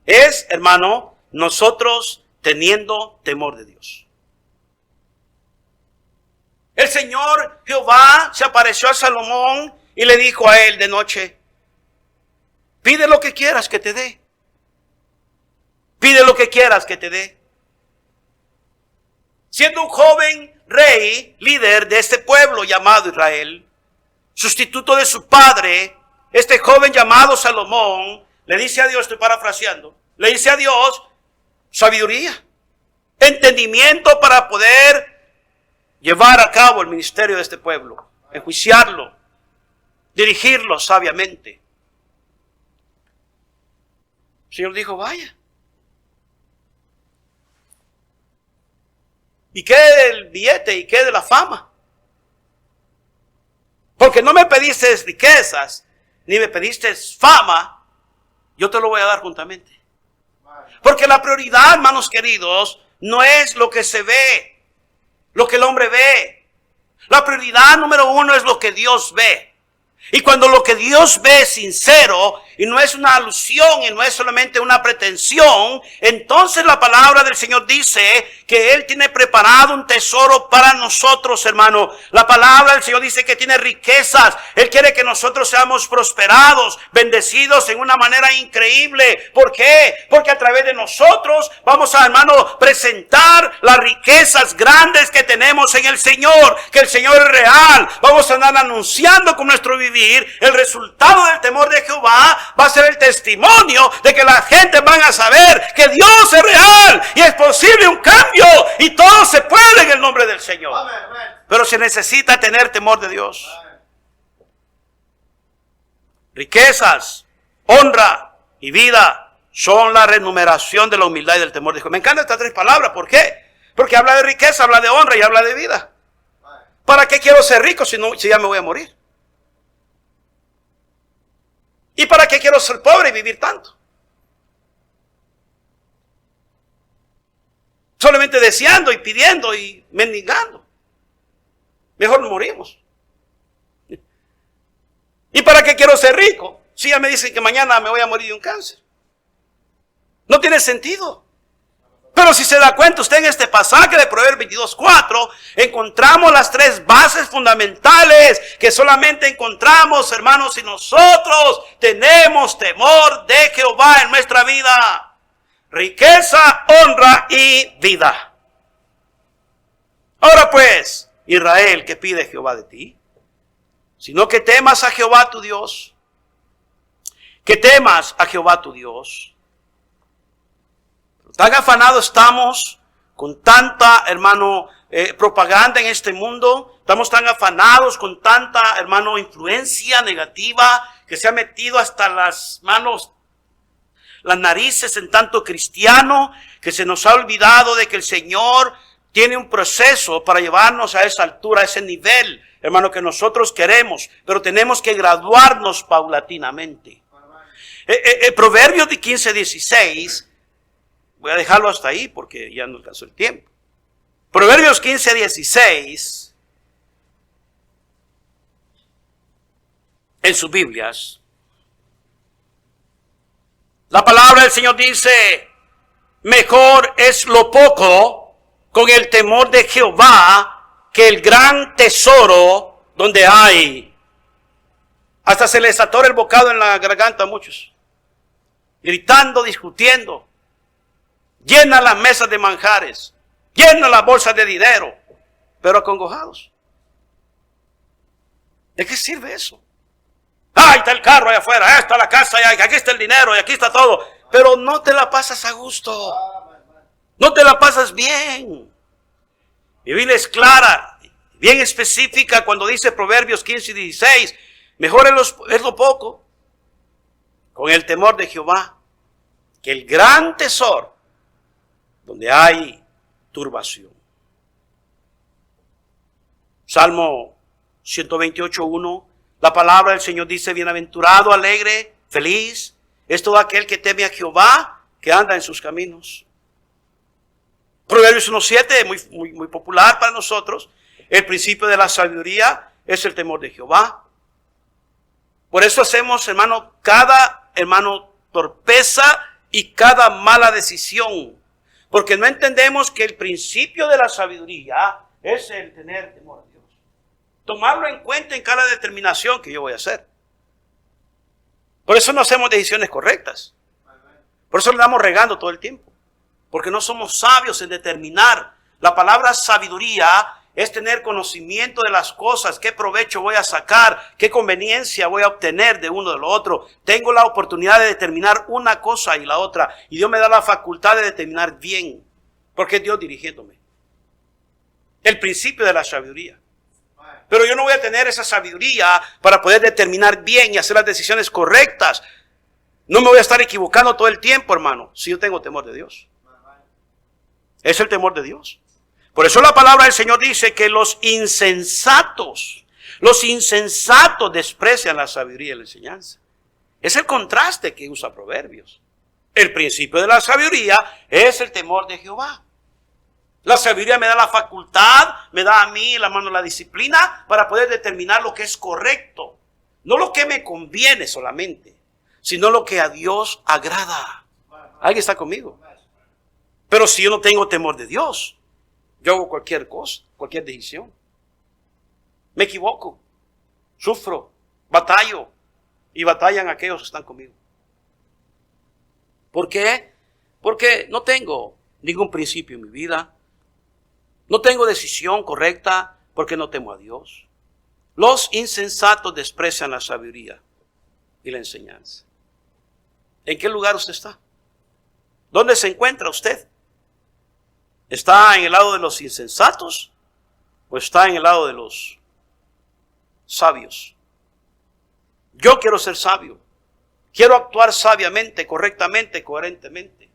es, hermano, nosotros teniendo temor de Dios. El Señor Jehová se apareció a Salomón y le dijo a él de noche: pide lo que quieras que te dé. Pide lo que quieras que te dé. Siendo un joven rey, líder de este pueblo llamado Israel, sustituto de su padre, este joven llamado Salomón, le dice a Dios, estoy parafraseando, le dice a Dios, sabiduría, entendimiento para poder llevar a cabo el ministerio de este pueblo, enjuiciarlo, dirigirlo sabiamente. El Señor dijo, vaya. ¿Y qué del billete? ¿Y qué de la fama? Porque no me pediste riquezas, ni me pediste fama, yo te lo voy a dar juntamente. Porque la prioridad, hermanos queridos, no es lo que se ve, lo que el hombre ve. La prioridad número uno es lo que Dios ve. Y cuando lo que Dios ve es sincero y no es una alusión y no es solamente una pretensión, entonces la palabra del Señor dice que Él tiene preparado un tesoro para nosotros, hermano. La palabra del Señor dice que tiene riquezas. Él quiere que nosotros seamos prosperados, bendecidos en una manera increíble. ¿Por qué? Porque a través de nosotros vamos a, hermano, presentar las riquezas grandes que tenemos en el Señor, que el Señor es real. Vamos a andar anunciando con nuestro vivir el resultado del temor de Jehová. Va a ser el testimonio de que la gente van a saber que Dios es real y es posible un cambio y todo se puede en el nombre del Señor. Pero se necesita tener temor de Dios. riquezas, honra y vida son la remuneración de la humildad y del temor de Dios. Me encantan estas tres palabras. ¿Por qué? Porque habla de riqueza, habla de honra y habla de vida. ¿Para qué quiero ser rico si ya me voy a morir? ¿Y para qué quiero ser pobre y vivir tanto? Solamente deseando y pidiendo y mendigando. Mejor morimos. ¿Y para qué quiero ser rico si ya me dicen que mañana me voy a morir de un cáncer? No tiene sentido. Pero si se da cuenta usted en este pasaje de Proverbios 22:4, encontramos las tres bases fundamentales que solamente encontramos, hermanos, si nosotros tenemos temor de Jehová en nuestra vida. Riqueza, honra y vida. Ahora pues, Israel, ¿qué pide Jehová de ti? Sino que temas a Jehová tu Dios. Que temas a Jehová tu Dios. Tan afanados estamos con tanta, hermano, propaganda en este mundo. Estamos tan afanados con tanta, hermano, influencia negativa que se ha metido hasta las manos, las narices en tanto cristiano, que se nos ha olvidado de que el Señor tiene un proceso para llevarnos a esa altura, a ese nivel, hermano, que nosotros queremos, pero tenemos que graduarnos paulatinamente. Proverbios de 15:16, voy a dejarlo hasta ahí porque ya no alcanzó el tiempo. Proverbios 15:16, en sus Biblias, la palabra del Señor dice: mejor es lo poco con el temor de Jehová que el gran tesoro donde hay. Hasta se les atora el bocado en la garganta a muchos, gritando, discutiendo. Llenan las mesas de manjares, llenan las bolsas de dinero, pero acongojados. ¿De qué sirve eso? ¡Ay, está el carro allá afuera! ¡Ahí está la casa! Y aquí está el dinero! ¡Y aquí está todo! Pero no te la pasas a gusto. No te la pasas bien. Mi Biblia es clara, bien específica cuando dice Proverbios 15:16. Mejor es lo poco con el temor de Jehová que el gran tesoro donde hay turbación. Salmo 128:1, la palabra del Señor dice: bienaventurado, alegre, feliz es todo aquel que teme a Jehová, que anda en sus caminos. Proverbios 1:7, muy popular para nosotros. El principio de la sabiduría es el temor de Jehová. Por eso hacemos, cada torpeza y cada mala decisión. Porque no entendemos que el principio de la sabiduría es el tener temor a Dios. Tomarlo en cuenta en cada determinación que yo voy a hacer. Por eso no hacemos decisiones correctas. Por eso le damos regando todo el tiempo. Porque no somos sabios en determinar. La palabra sabiduría es tener conocimiento de las cosas, qué provecho voy a sacar, qué conveniencia voy a obtener de uno de lo otro. Tengo la oportunidad de determinar una cosa y la otra, y Dios me da la facultad de determinar bien, porque es Dios dirigiéndome. El principio de la sabiduría. Pero yo no voy a tener esa sabiduría para poder determinar bien y hacer las decisiones correctas. No me voy a estar equivocando todo el tiempo, hermano, si yo tengo temor de Dios. Es el temor de Dios. Por eso la palabra del Señor dice que los insensatos desprecian la sabiduría y la enseñanza. Es el contraste que usa Proverbios. El principio de la sabiduría es el temor de Jehová. La sabiduría me da la facultad, me da a mí la disciplina para poder determinar lo que es correcto. No lo que me conviene solamente, sino lo que a Dios agrada. ¿Alguien está conmigo? Pero si yo no tengo temor de Dios, yo hago cualquier cosa, cualquier decisión. Me equivoco, sufro, batallo y batallan aquellos que están conmigo. ¿Por qué? Porque no tengo ningún principio en mi vida. No tengo decisión correcta porque no temo a Dios. Los insensatos desprecian la sabiduría y la enseñanza. ¿En qué lugar usted está? ¿Dónde se encuentra usted? ¿Está en el lado de los insensatos o está en el lado de los sabios? Yo quiero ser sabio. Quiero actuar sabiamente, correctamente, coherentemente.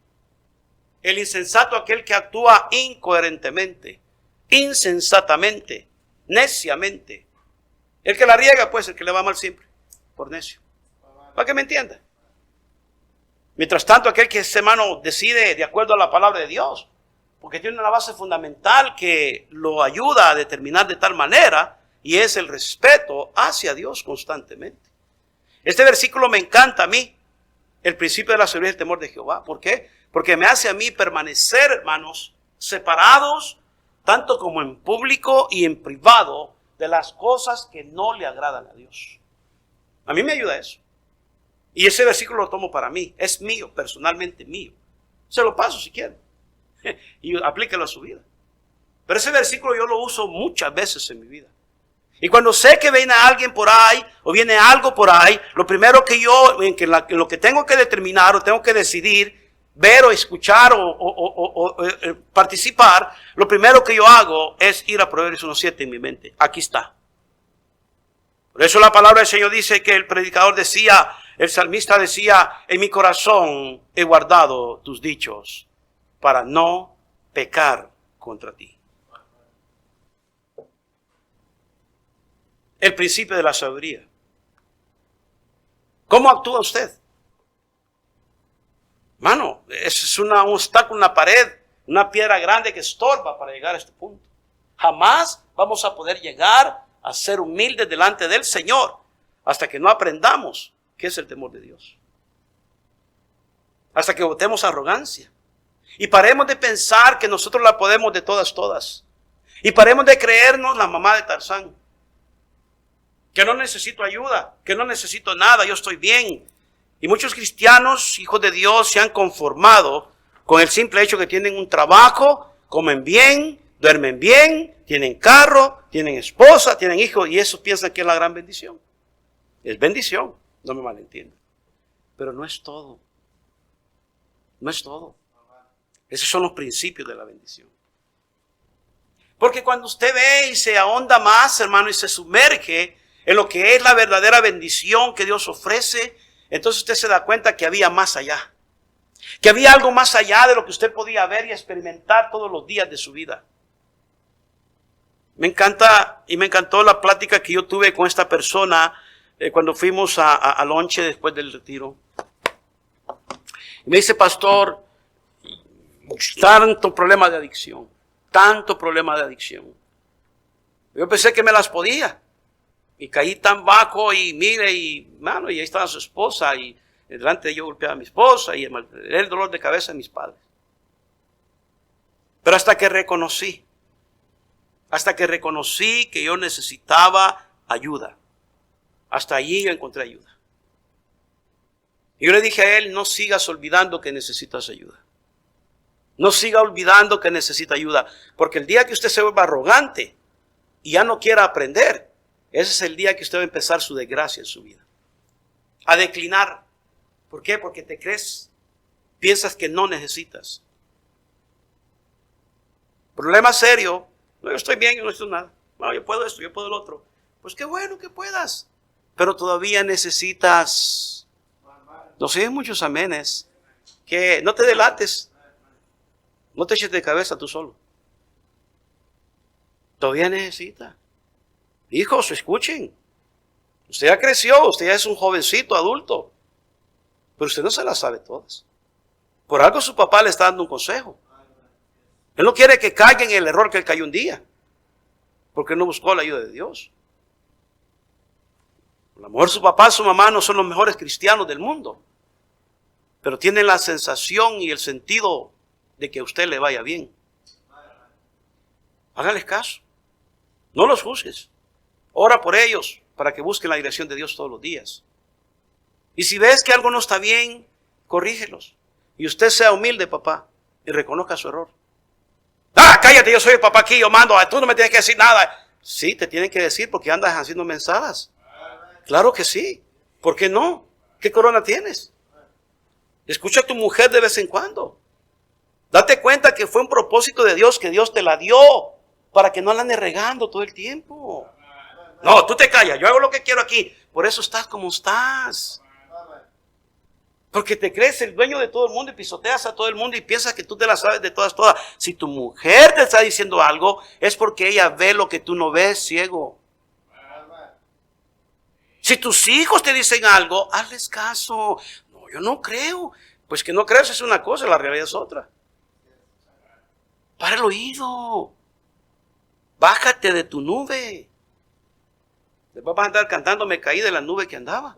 El insensato aquel que actúa incoherentemente, insensatamente, neciamente. El que la riega, pues, el que le va mal siempre, por necio. Para que me entienda. Mientras tanto, aquel que ese hermano decide de acuerdo a la palabra de Dios, porque tiene una base fundamental que lo ayuda a determinar de tal manera, y es el respeto hacia Dios constantemente. Este versículo me encanta a mí, el principio de la sabiduría y el temor de Jehová. ¿Por qué? Porque me hace a mí permanecer, hermanos, separados, tanto como en público y en privado, de las cosas que no le agradan a Dios. A mí me ayuda eso. Y ese versículo lo tomo para mí, es mío, personalmente mío. Se lo paso si quieren. Y aplíquelo a su vida. Pero ese versículo yo lo uso muchas veces en mi vida. Y cuando sé que viene alguien por ahí, o viene algo por ahí, lo primero que yo, en lo que tengo que determinar, o tengo que decidir, ver o escuchar o participar, lo primero que yo hago es ir a Proverbios 1:7 en mi mente. Aquí está. Por eso la palabra del Señor dice que el predicador decía, el salmista decía, en mi corazón he guardado tus dichos para no pecar contra ti. El principio de la sabiduría. ¿Cómo actúa usted? Hermano, es un obstáculo, una pared, una piedra grande que estorba para llegar a este punto. Jamás vamos a poder llegar a ser humildes delante del Señor hasta que no aprendamos qué es el temor de Dios. Hasta que botemos arrogancia. Y paremos de pensar que nosotros la podemos de todas. Y paremos de creernos la mamá de Tarzán. Que no necesito ayuda, que no necesito nada, yo estoy bien. Y muchos cristianos, hijos de Dios, se han conformado con el simple hecho que tienen un trabajo, comen bien, duermen bien, tienen carro, tienen esposa, tienen hijos, y eso piensan que es la gran bendición. Es bendición, no me malentiendan. Pero no es todo. No es todo. Esos son los principios de la bendición. Porque cuando usted ve y se ahonda más, hermano, y se sumerge en lo que es la verdadera bendición que Dios ofrece, entonces usted se da cuenta que había más allá. Que había algo más allá de lo que usted podía ver y experimentar todos los días de su vida. Me encanta y me encantó la plática que yo tuve con esta persona cuando fuimos a lonche después del retiro. Y me dice, pastor, tanto problema de adicción. Yo pensé que me las podía. Y caí tan bajo y mire, y mano, y ahí estaba su esposa, y delante de ella golpeaba a mi esposa, y el dolor de cabeza de mis padres. Pero hasta que reconocí que yo necesitaba ayuda, hasta allí yo encontré ayuda. Y yo le dije a él, no sigas olvidando que necesitas ayuda. No siga olvidando que necesita ayuda, porque el día que usted se vuelva arrogante y ya no quiera aprender, ese es el día que usted va a empezar su desgracia en su vida. A declinar. ¿Por qué? Porque te crees, piensas que no necesitas. Problema serio. No, yo estoy bien, yo no necesito nada. No, yo puedo esto, yo puedo lo otro. Pues qué bueno que puedas. Pero todavía necesitas. No sé, muchos amenes. Que no te delates. No te eches de cabeza tú solo. Todavía necesitas. Hijos, escuchen. Usted ya creció, usted ya es un jovencito, adulto. Pero usted no se las sabe todas. Por algo su papá le está dando un consejo. Él no quiere que caiga en el error que él cayó un día. Porque no buscó la ayuda de Dios. A lo mejor su papá y su mamá no son los mejores cristianos del mundo. Pero tienen la sensación y el sentido de que a usted le vaya bien. Hágales caso. No los juzgues. Ora por ellos para que busquen la dirección de Dios todos los días. Y si ves que algo no está bien, corrígelos. Y usted sea humilde, papá, y reconozca su error. Ah, cállate, yo soy el papá aquí, yo mando, tú no me tienes que decir nada. Sí, te tienen que decir porque andas haciendo mensadas. Claro que sí. ¿Por qué no? ¿Qué corona tienes? Escucha a tu mujer de vez en cuando. Date cuenta que fue un propósito de Dios, que Dios te la dio para que no la andes regando todo el tiempo. No, tú te callas, yo hago lo que quiero aquí. Por eso estás como estás. Porque te crees el dueño de todo el mundo y pisoteas a todo el mundo y piensas que tú te la sabes de todas. Si tu mujer te está diciendo algo, es porque ella ve lo que tú no ves, ciego. Si tus hijos te dicen algo, hazles caso. No, yo no creo. Pues que no creas es una cosa, la realidad es otra. Para el oído. Bájate de tu nube. Después vas a andar cantando, me caí de la nube que andaba.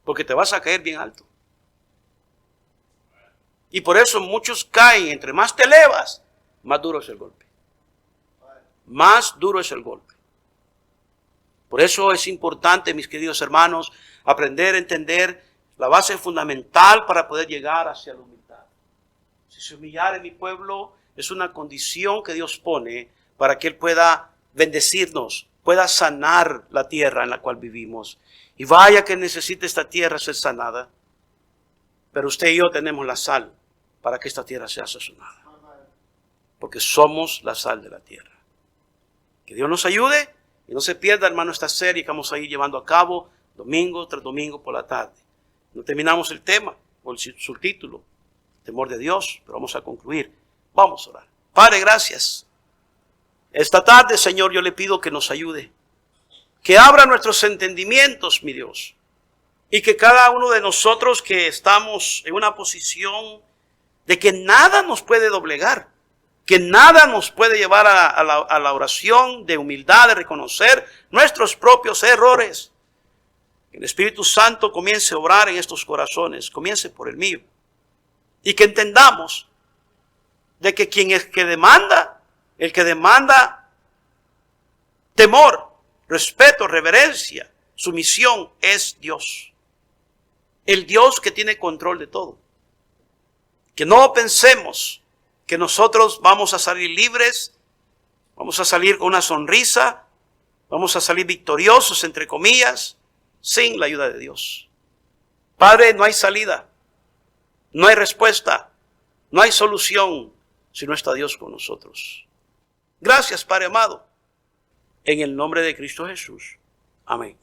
Porque te vas a caer bien alto. Y por eso muchos caen. Entre más te elevas, más duro es el golpe. Más duro es el golpe. Por eso es importante, mis queridos hermanos, aprender a entender la base fundamental para poder llegar hacia la humildad. Si se humillara en mi pueblo, es una condición que Dios pone para que Él pueda bendecirnos, pueda sanar la tierra en la cual vivimos. Y vaya que necesita esta tierra ser sanada. Pero usted y yo tenemos la sal para que esta tierra sea sazonada. Porque somos la sal de la tierra. Que Dios nos ayude y no se pierda, hermano, esta serie que vamos a ir llevando a cabo domingo tras domingo por la tarde. No terminamos el tema o el subtítulo, temor de Dios, pero vamos a concluir. Vamos a orar. Padre, gracias. Esta tarde, Señor, yo le pido que nos ayude. Que abra nuestros entendimientos, mi Dios. Y que cada uno de nosotros que estamos en una posición de que nada nos puede doblegar, que nada nos puede llevar a la oración de humildad, de reconocer nuestros propios errores. Que el Espíritu Santo comience a obrar en estos corazones, comience por el mío. Y que entendamos de que quien es que demanda, el que demanda temor, respeto, reverencia, sumisión es Dios. El Dios que tiene control de todo. Que no pensemos que nosotros vamos a salir libres, vamos a salir con una sonrisa, vamos a salir victoriosos, entre comillas, sin la ayuda de Dios. Padre, no hay salida, no hay respuesta, no hay solución si no está Dios con nosotros. Gracias, Padre amado. En el nombre de Cristo Jesús. Amén.